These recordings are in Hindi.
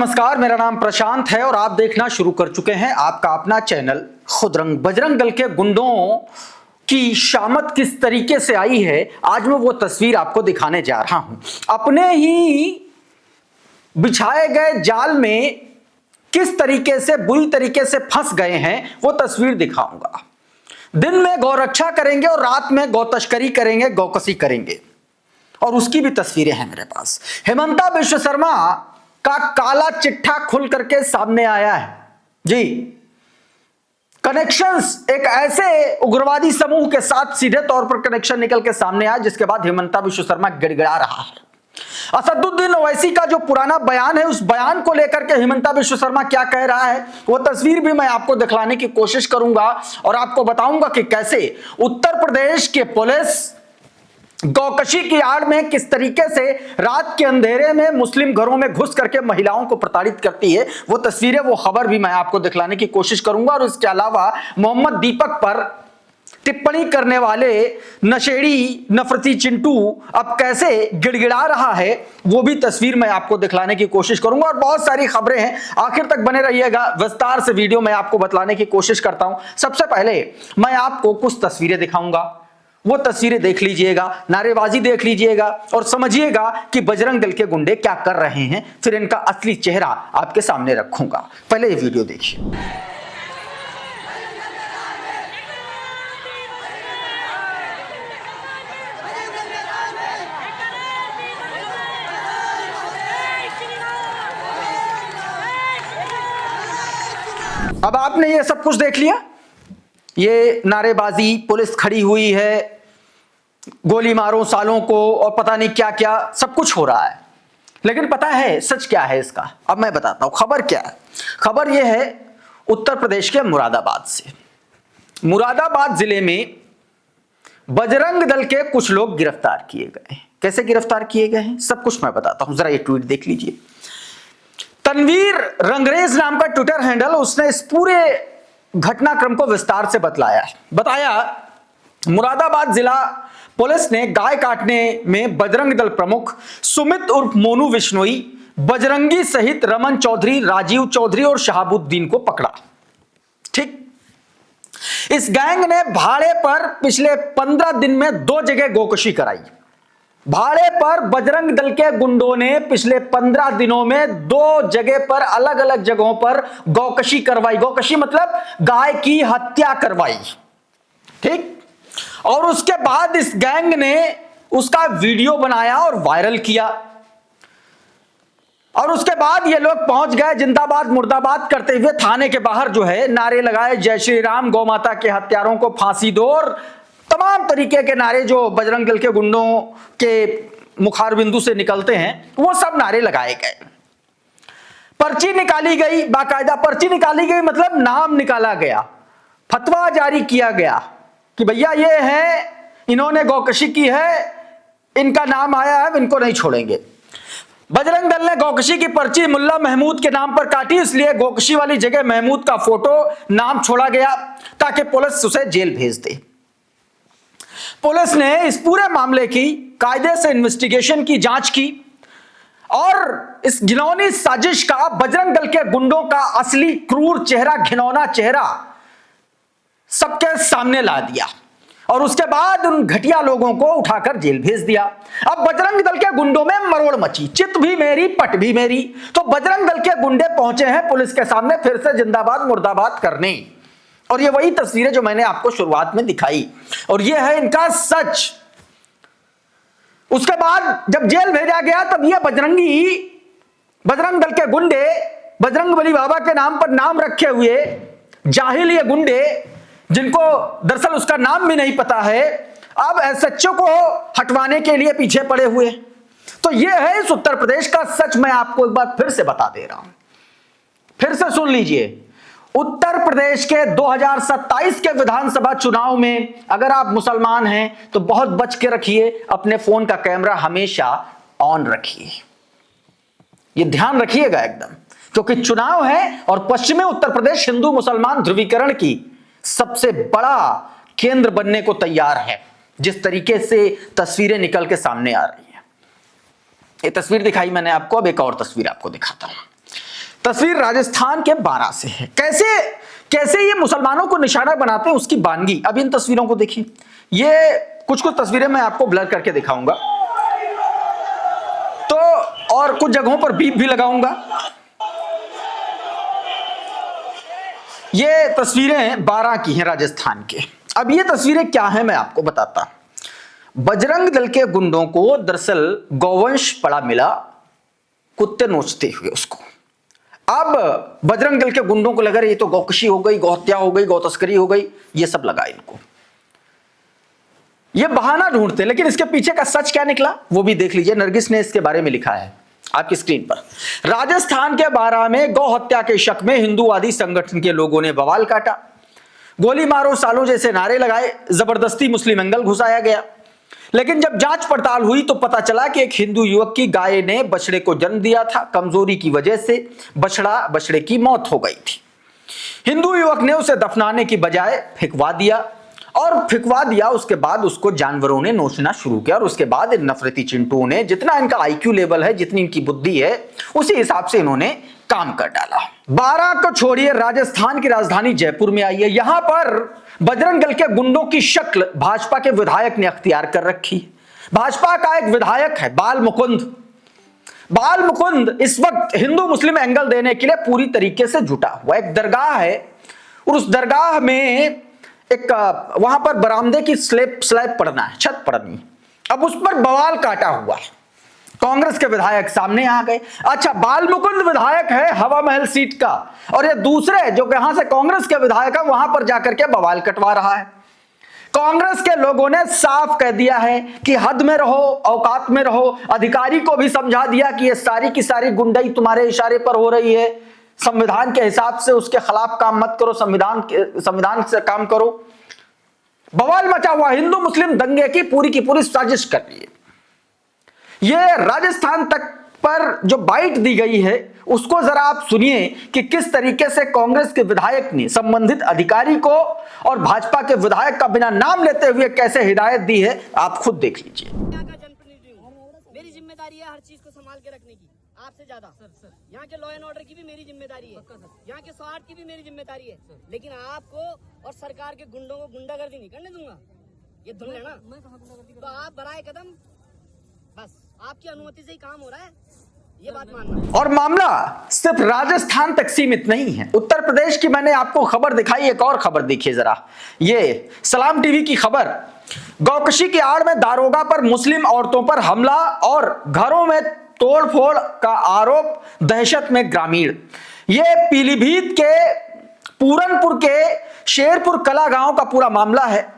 नमस्कार, मेरा नाम प्रशांत है और आप देखना शुरू कर चुके हैं आपका अपना चैनल खुदरंग। बजरंग दल के गुंडों की शामत किस तरीके से आई है, आज मैं वो तस्वीर आपको दिखाने जा रहा हूं। अपने ही बिछाए गए जाल में किस तरीके से बुरी तरीके से फंस गए हैं वो तस्वीर दिखाऊंगा। दिन में गौरक्षा करेंगे और रात में गौ तस्करी करेंगे, गौकसी करेंगे, और उसकी भी तस्वीरें हैं मेरे पास। हेमंता विश्व शर्मा का काला चिट्ठा खुल करके सामने आया है जी। कनेक्शंस एक ऐसे उग्रवादी समूह के साथ सीधे तौर पर कनेक्शन निकल के सामने आया, जिसके बाद हेमंता विश्व शर्मा गिड़गिड़ा रहा है। असदुद्दीन ओवैसी का जो पुराना बयान है, उस बयान को लेकर के हेमंता विश्व शर्मा क्या कह रहा है, वो तस्वीर भी मैं आपको दिखलाने की कोशिश करूंगा और आपको बताऊंगा कि कैसे उत्तर प्रदेश के पुलिस गौकशी की आड़ में किस तरीके से रात के अंधेरे में मुस्लिम घरों में घुस करके महिलाओं को प्रताड़ित करती है। वो तस्वीरें, वो खबर भी मैं आपको दिखलाने की कोशिश करूंगा। और इसके अलावा मोहम्मद दीपक पर टिप्पणी करने वाले नशेड़ी नफरती चिंटू अब कैसे गिड़गिड़ा रहा है, वो भी तस्वीर मैं आपको दिखलाने की कोशिश करूंगा। और बहुत सारी खबरें हैं, आखिर तक बने रहिएगा, विस्तार से वीडियो मैं आपको बतलाने की कोशिश करता हूं। सबसे पहले मैं आपको कुछ तस्वीरें दिखाऊंगा, वो तस्वीरें देख लीजिएगा, नारेबाजी देख लीजिएगा और समझिएगा कि बजरंग दल के गुंडे क्या कर रहे हैं। फिर इनका असली चेहरा आपके सामने रखूंगा। पहले ये वीडियो देखिए। अब आपने ये सब कुछ देख लिया, ये नारेबाजी, पुलिस खड़ी हुई है, गोली मारो सालों को, और पता नहीं क्या क्या सब कुछ हो रहा है। लेकिन पता है सच क्या है इसका? अब मैं बताता हूं खबर क्या है। खबर यह है उत्तर प्रदेश के मुरादाबाद से। मुरादाबाद जिले में बजरंग दल के कुछ लोग गिरफ्तार किए गए। कैसे गिरफ्तार किए गए हैं सब कुछ मैं बताता हूं, जरा ये ट्वीट देख लीजिए। तनवीर रंगरेज नाम का ट्विटर हैंडल, उसने इस पूरे घटनाक्रम को विस्तार से बताया। मुरादाबाद जिला पुलिस ने गाय काटने में बजरंग दल प्रमुख सुमित उर्फ मोनू विश्नोई, बजरंगी सहित रमन चौधरी, राजीव चौधरी और शहाबुद्दीन को पकड़ा। ठीक, इस गैंग ने भाड़े पर पिछले 15 दिन में 2 जगह गौकशी कराई। भाड़े पर बजरंग दल के गुंडों ने पिछले 15 दिनों में 2 जगह पर अलग अलग जगहों पर गौकशी करवाई। गौकशी मतलब गाय की हत्या करवाई। ठीक, और उसके बाद इस गैंग ने उसका वीडियो बनाया और वायरल किया। और उसके बाद ये लोग पहुंच गए जिंदाबाद मुर्दाबाद करते हुए थाने के बाहर जो है नारे लगाए, जय श्री राम, गौ माता के हत्यारों को फांसी दो, और तमाम तरीके के नारे जो बजरंग दल के गुंडों के मुखार बिंदु से निकलते हैं, वो सब नारे लगाए गए। पर्ची निकाली गई, बाकायदा पर्ची निकाली गई, मतलब नाम निकाला गया, फतवा जारी किया गया कि भैया ये है, इन्होंने गौकशी की है, इनका नाम आया है, इनको नहीं छोड़ेंगे। बजरंग दल ने गौकशी की पर्ची मुल्ला महमूद के नाम पर काटी, इसलिए गौकशी वाली जगह महमूद का फोटो, नाम छोड़ा गया ताकि पुलिस उसे जेल भेज दे। पुलिस ने इस पूरे मामले की कायदे से इन्वेस्टिगेशन की, जांच की और इस घिनौनी साजिश का, बजरंग दल के गुंडों का असली क्रूर चेहरा, घिनौना चेहरा सबके सामने ला दिया और उसके बाद उन घटिया लोगों को उठाकर जेल भेज दिया। अब बजरंग दल के गुंडों में मरोड़ मची, चित भी मेरी पट भी मेरी। तो बजरंग दल के गुंडे पहुंचे हैं पुलिस के सामने फिर से जिंदाबाद मुर्दाबाद करने, और ये वही तस्वीरें जो मैंने आपको शुरुआत में दिखाई, और ये है इनका सच। उसके बाद जब जेल भेजा गया तब ये बजरंग दल के गुंडे, बजरंग बली बाबा के नाम पर नाम रखे हुए जाहिल ये गुंडे, जिनको दरअसल उसका नाम भी नहीं पता है, अब एसएचओ को हटवाने के लिए पीछे पड़े हुए। तो ये है इस उत्तर प्रदेश का सच। मैं आपको एक बार फिर से बता दे रहा हूं, फिर से सुन लीजिए। उत्तर प्रदेश के 2027 के विधानसभा चुनाव में अगर आप मुसलमान हैं तो बहुत बच के रखिए, अपने फोन का कैमरा हमेशा ऑन रखिए, ये ध्यान रखिएगा एकदम, क्योंकि चुनाव है और पश्चिमी उत्तर प्रदेश हिंदू मुसलमान ध्रुवीकरण की सबसे बड़ा केंद्र बनने को तैयार है। जिस तरीके से तस्वीरें निकल के सामने आ रही हैं, ये तस्वीर दिखाई मैंने आपको, अब एक और तस्वीर आपको दिखाता हूं। तस्वीर राजस्थान के बारां से है। कैसे कैसे ये मुसलमानों को निशाना बनाते हैं उसकी बानगी। अब इन तस्वीरों को देखिए, ये कुछ कुछ तस्वीरें मैं आपको ब्लर करके दिखाऊंगा, तो और कुछ जगहों पर बीप भी लगाऊंगा। ये तस्वीरें बारां की हैं, राजस्थान के। अब ये तस्वीरें क्या हैं मैं आपको बताता। बजरंग दल के गुंडों को दरअसल गौवंश पड़ा मिला, कुत्ते नोचते हुए उसको। अब बजरंग दल के गुंडों को लगा ये तो गौकशी हो गई, गौहत्या हो गई, गौ तस्करी हो गई, ये सब लगा इनको। ये बहाना ढूंढते, लेकिन इसके पीछे का सच क्या निकला वो भी देख लीजिए। नरगिस ने इसके बारे में लिखा है आपकी स्क्रीन पर। राजस्थान के बारां में गौ हत्या के शक में हिंदूवादी संगठन के लोगों ने बवाल काटा, गोली मारो सालों जैसे नारे लगाए, जबरदस्ती मुस्लिम एंगल घुसाया गया। लेकिन जब जांच पड़ताल हुई तो पता चला कि एक हिंदू युवक की गाय ने बछड़े को जन्म दिया था। कमजोरी की वजह से बछड़े की मौत हो गई थी। हिंदू युवक ने उसे दफनाने की बजाय फेंकवा दिया उसके बाद उसको जानवरों ने नोचना शुरू किया। और उसके बाद इन नफरती चिंटुओं ने, जितना इनका आईक्यू लेवल है, जितनी इनकी बुद्धि है, उसी हिसाब से इन्होंने काम कर डाला। बारां को छोड़िए, राजस्थान की राजधानी जयपुर में आइए। यहां पर बजरंग दल के गुंडों की शक्ल भाजपा के विधायक ने अख्तियार कर रखी। भाजपा का एक विधायक है बाल मुकुंद इस वक्त हिंदू मुस्लिम एंगल देने के लिए पूरी तरीके से जुटा हुआ। एक दरगाह है और उस दरगाह में एक वहां पर बरामदे की स्लैब पड़ना है, छत पड़नी। अब उस पर बवाल काटा हुआ है। कांग्रेस के विधायक सामने आ गए। अच्छा, बाल मुकुंद विधायक है हवा महल सीट का, और ये दूसरे जो यहां से कांग्रेस के विधायक है वहां पर जाकर के बवाल कटवा रहा है। कांग्रेस के लोगों ने साफ कह दिया है कि हद में रहो, औकात में रहो। अधिकारी को भी समझा दिया कि ये सारी की सारी गुंडाई तुम्हारे इशारे पर हो रही है, संविधान के हिसाब से उसके खिलाफ काम मत करो, संविधान से काम करो। बवाल मचा हुआ, हिंदू मुस्लिम दंगे की पूरी साजिश कर रही है। यह राजस्थान तक पर जो बाइट दी गई है उसको जरा आप सुनिए कि किस तरीके से कांग्रेस के विधायक ने संबंधित अधिकारी को और भाजपा के विधायक का बिना नाम लेते हुए कैसे हिदायत दी है, आप खुद देख लीजिए। मेरी जिम्मेदारी है हर चीज को संभाल के रखने की, आपसे ज्यादा। सर यहाँ के लॉ एंड ऑर्डर की भी मेरी जिम्मेदारी है, यहाँ के स्वार्थ की भी मेरी जिम्मेदारी है। लेकिन आपको और सरकार के गुंडों को गुंडागर्दी नहीं करने दूंगा। ये धुन लेना, तो आप बढ़ाए कदम, बस आपकी अनुमति से ही काम हो रहा है, ये बात मानना। और मामला सिर्फ राजस्थान तक सीमित नहीं है। उत्तर प्रदेश की मैंने आपको खबर दिखाई, एक और खबर देखिए जरा। ये सलाम टीवी की खबर, गौकशी की आड़ में दारोगा पर मुस्लिम औरतों पर हमला और घरों में तोड़फोड़ का आरोप, दहशत में ग्रामीण। ये पीलीभीत के पूरनपुर के शेरपुर कला गांव का पूरा मामला है।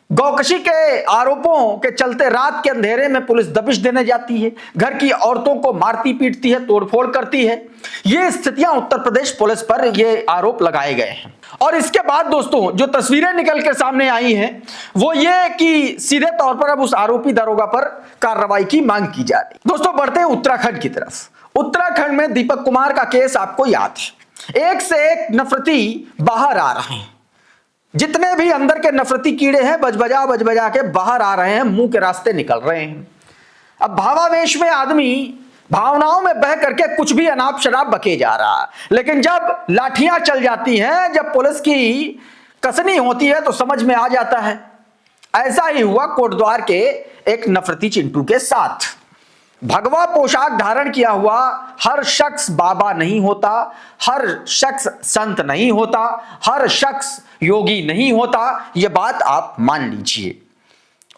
गौकशी के आरोपों के चलते रात के अंधेरे में पुलिस दबिश देने जाती है, घर की औरतों को मारती पीटती है, तोड़फोड़ करती है। ये स्थितियां उत्तर प्रदेश पुलिस पर ये आरोप लगाए गए हैं। और इसके बाद दोस्तों जो तस्वीरें निकल के सामने आई हैं वो ये कि सीधे तौर पर अब उस आरोपी दरोगा पर कार्रवाई की मांग की जा रही। दोस्तों बढ़ते हैं उत्तराखंड की तरफ। उत्तराखंड में दीपक कुमार का केस आपको याद है। एक से एक नफरती बाहर आ रहे हैं, जितने भी अंदर के नफरती कीड़े हैं बजबजा के बाहर आ रहे हैं, मुंह के रास्ते निकल रहे हैं। अब भावावेश में आदमी भावनाओं में बह करके कुछ भी अनाप शनाप बके जा रहा है, लेकिन जब लाठियां चल जाती हैं, जब पुलिस की कसनी होती है तो समझ में आ जाता है। ऐसा ही हुआ कोटद्वार के एक नफरती चिंटू के साथ। भगवा पोशाक धारण किया हुआ हर शख्स बाबा नहीं होता, हर शख्स संत नहीं होता, हर शख्स योगी नहीं होता। यह बात आप मान लीजिए।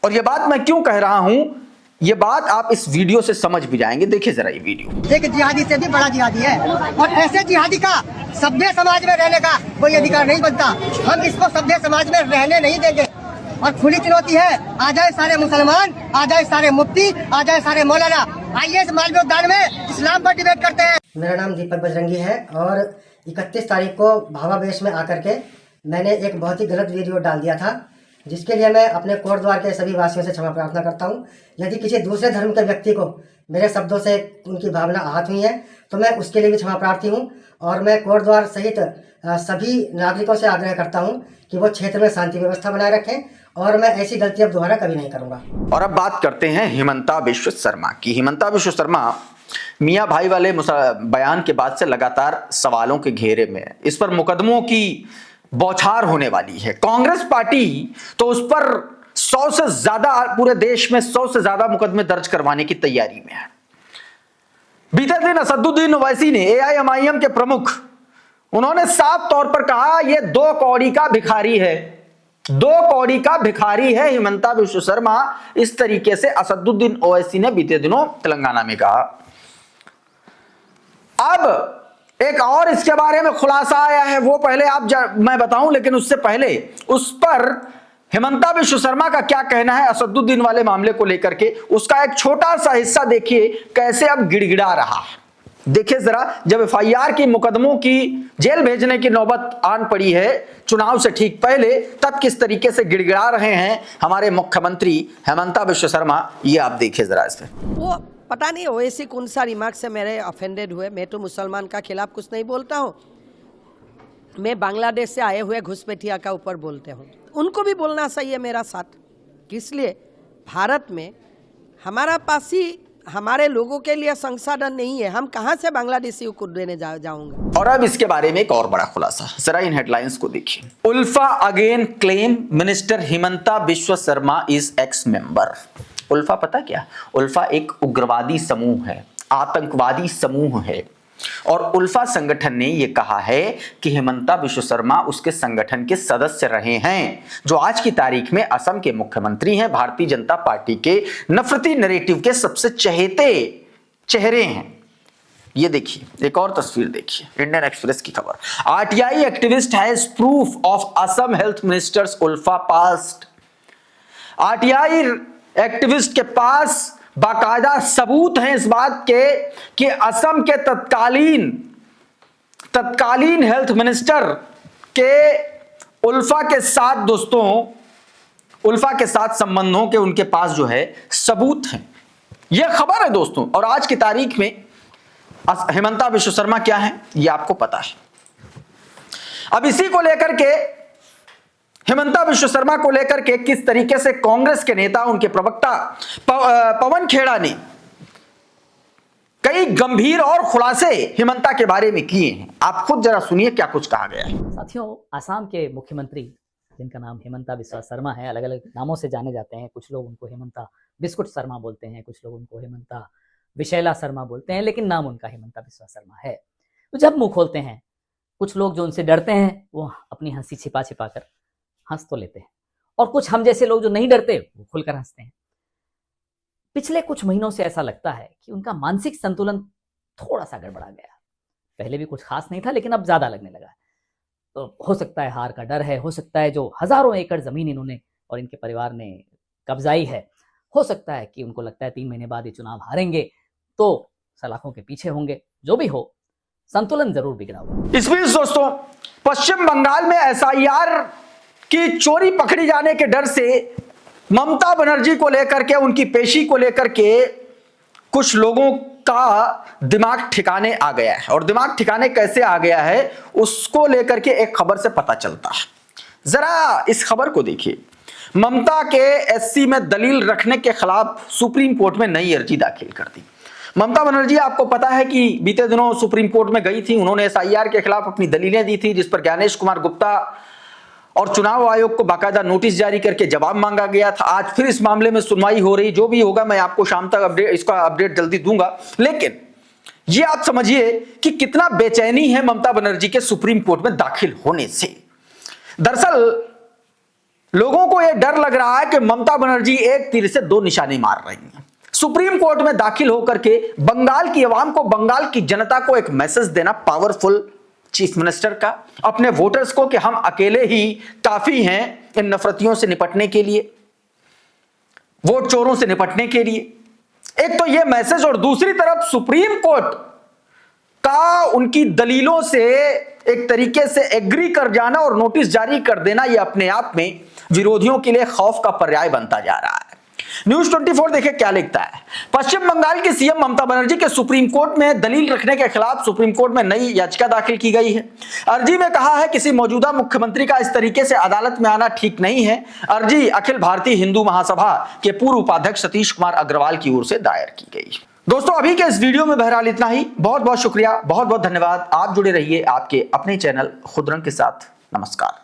और यह बात मैं क्यों कह रहा हूं, यह बात आप इस वीडियो से समझ भी जाएंगे। देखिए जरा ये वीडियो। एक जिहादी से भी बड़ा जिहादी है, और ऐसे जिहादी का सभ्य समाज में रहने का कोई अधिकार नहीं बनता। हम इसको सभ्य समाज में रहने नहीं देंगे। और खुली चुनौती है, आ जाए सारे मुसलमान, आ जाए सारे मुफ्ती, आ जाए सारे मौलाना, आइए इस मालवी उद्यान में इस्लाम पर डिबेट करते हैं। मेरा नाम दीपक बजरंगी है और 31 तारीख को भावावेश में आकर के मैंने एक बहुत ही गलत वीडियो डाल दिया था, जिसके लिए मैं अपने कोटद्वार के सभी वासियों से क्षमा प्रार्थना करता हूं। यदि किसी दूसरे धर्म के व्यक्ति को मेरे शब्दों से उनकी भावना आहत हुई है तो मैं उसके लिए भी क्षमा प्रार्थी हूं। और मैं कोटद्वार सहित सभी नागरिकों से आग्रह करता हूं कि वो क्षेत्र में शांति व्यवस्था बनाए रखें, और मैं ऐसी गलती अब दोबारा कभी नहीं करूंगा। और अब बात करते हैं हिमंता विश्व शर्मा की। हिमंता विश्व शर्मा मियां भाई वाले बयान के बाद से लगातार सवालों के घेरे में है। इस पर मुकदमों की बौछार होने वाली है। कांग्रेस पार्टी तो उस पर 100 से ज्यादा, पूरे देश में 100 से ज्यादा मुकदमे दर्ज करवाने की तैयारी में है। बीते दिन असदुद्दीन ओवैसी ने, एआईएमआईएम के प्रमुख, उन्होंने साफ तौर पर कहा यह 2 कौड़ी का भिखारी है, 2 कौड़ी का भिखारी है हिमंता बिश्व शर्मा। इस तरीके से असदुद्दीन ओवैसी ने बीते दिनों तेलंगाना में कहा। अब एक और इसके बारे में खुलासा आया है, वो पहले मैं बताऊं, लेकिन उससे पहले उस पर हिमंता बिश्व शर्मा का क्या कहना है असदुद्दीन वाले मामले को लेकर के, उसका एक छोटा सा हिस्सा देखिए कैसे अब गिड़गिड़ा रहा है। देखिए जरा, जब एफआईआर की मुकदमों की जेल भेजने की नौबत आन पड़ी है चुनाव से ठीक पहले, तब किस तरीके से गिड़गिड़ा रहे हैं हमारे मुख्यमंत्री हिमंता बिश्व शर्मा, ये आप देखिए जरा इसमें। वो पता नहीं ओवैसी कौन सा रिमार्क से मेरे ऑफेंडेड हुए। मैं तो मुसलमान का खिलाफ कुछ नहीं बोलता हूँ, मैं बांग्लादेश से आए हुए घुसपैठिया का ऊपर बोलते हूँ। उनको भी बोलना सही है मेरा साथ, इसलिए भारत में हमारा पास ही हमारे लोगों के लिए संसाधन नहीं है, हम कहां से बांग्लादेशियों को देने जाऊंगा। और अब इसके बारे में एक और बड़ा खुलासा, जरा इन हेडलाइंस को देखिए। ULFA again claim minister Himanta Biswa Sarma is ex member. ULFA पता क्या? उल्फा एक उग्रवादी समूह है, आतंकवादी समूह है, और उल्फा संगठन ने यह कहा है कि हिमंता बिश्व शर्मा उसके संगठन के सदस्य रहे हैं, जो आज की तारीख में असम के मुख्यमंत्री हैं, भारतीय जनता पार्टी के नफरती नैरेटिव के सबसे चहेते चेहरे हैं। ये देखिए, एक और तस्वीर देखिए, इंडियन एक्सप्रेस की खबर। RTI activist has proof of Assam health ministers ULFA past. RTI activist के पास बाकायदा सबूत हैं इस बात के कि असम के तत्कालीन हेल्थ मिनिस्टर के उल्फा के साथ, दोस्तों, उल्फा के साथ संबंधों के उनके पास जो है सबूत हैं। यह खबर है दोस्तों, और आज की तारीख में हिमंता बिश्व शर्मा क्या है यह आपको पता है। अब इसी को लेकर के, हिमंता बिश्व शर्मा को लेकर के किस तरीके से कांग्रेस के नेता, उनके प्रवक्ता पवन खेड़ा ने कई गंभीर और खुलासे हिमंता के बारे में किए हैं। आप खुद जरा सुनिए क्या कुछ कहा गया है। साथियों, आसाम के मुख्यमंत्री जिनका नाम हिमंता बिस्वा शर्मा है, अलग अलग नामों से जाने जाते हैं। कुछ लोग उनको हिमंता बिस्कुट शर्मा बोलते हैं, कुछ लोग उनको हिमंता विशैला शर्मा बोलते हैं, लेकिन नाम उनका हिमंता बिस्वा शर्मा है। तो जब मुंह खोलते हैं, कुछ लोग जो उनसे डरते हैं वो अपनी हंसी छिपा छिपा कर हंस तो लेते हैं, और कुछ हम जैसे लोग जो नहीं डरते वो खुलकर हंसते हैं। पिछले कुछ महीनों से ऐसा लगता है कि उनका मानसिक संतुलन थोड़ा सा गड़बड़ा गया। पहले भी कुछ खास नहीं था, लेकिन अब ज्यादा लगने लगा है। तो हो सकता है हार का डर है, हो सकता है जो हजारों एकड़ जमीन इन्होंने और इनके परिवार ने कब्जाई है, हो सकता है कि उनको लगता है 3 महीने बाद ये चुनाव हारेंगे तो सलाखों के पीछे होंगे। जो भी हो, संतुलन जरूर बिगड़ा हुआ। इस बीच दोस्तों, पश्चिम बंगाल में एसआईआर की चोरी पकड़ी जाने के डर से ममता बनर्जी को लेकर के, उनकी पेशी को लेकर के कुछ लोगों का दिमाग ठिकाने आ गया है। और दिमाग ठिकाने कैसे आ गया है उसको लेकर के एक खबर से पता चलता है। जरा इस खबर को देखिए। ममता के एससी में दलील रखने के खिलाफ सुप्रीम कोर्ट में नई अर्जी दाखिल कर दी। ममता बनर्जी, आपको पता है कि बीते दिनों सुप्रीम कोर्ट में गई थी, उन्होंने एसआईआर के खिलाफ अपनी दलीलें दी थी, जिस पर ज्ञानेश कुमार गुप्ता और चुनाव आयोग को बाकायदा नोटिस जारी करके जवाब मांगा गया था। आज फिर इस मामले में सुनवाई हो रही, जो भी होगा मैं आपको शाम तक इसका अपडेट जल्दी दूंगा। लेकिन ये आप समझिए कि कितना बेचैनी है ममता बनर्जी के सुप्रीम कोर्ट में दाखिल होने से। दरअसल लोगों को यह डर लग रहा है कि ममता बनर्जी एक तीर से 2 निशाने मार रही हैं। सुप्रीम कोर्ट में दाखिल होकर के बंगाल की आवाम को, बंगाल की जनता को एक मैसेज देना, पावरफुल चीफ मिनिस्टर का, अपने वोटर्स को, कि हम अकेले ही काफी हैं इन नफरतियों से निपटने के लिए, वोट चोरों से निपटने के लिए। एक तो यह मैसेज, और दूसरी तरफ सुप्रीम कोर्ट का उनकी दलीलों से एक तरीके से एग्री कर जाना और नोटिस जारी कर देना, यह अपने आप में विरोधियों के लिए खौफ का पर्याय बनता जा रहा है। न्यूज 24 देखे क्या लिखता है। पश्चिम बंगाल की सीएम ममता बनर्जी के सुप्रीम कोर्ट में दलील रखने के खिलाफ सुप्रीम कोर्ट में नई याचिका दाखिल की गई है। अर्जी में कहा है किसी मौजूदा मुख्यमंत्री का इस तरीके से अदालत में आना ठीक नहीं है। अर्जी अखिल भारतीय हिंदू महासभा के पूर्व उपाध्यक्ष सतीश कुमार अग्रवाल की ओर से दायर की गई। दोस्तों अभी के इस वीडियो में बहरहाल इतना ही। बहुत बहुत शुक्रिया, बहुत बहुत धन्यवाद। आप जुड़े रहिए आपके अपने चैनल खुदरंग के साथ। नमस्कार।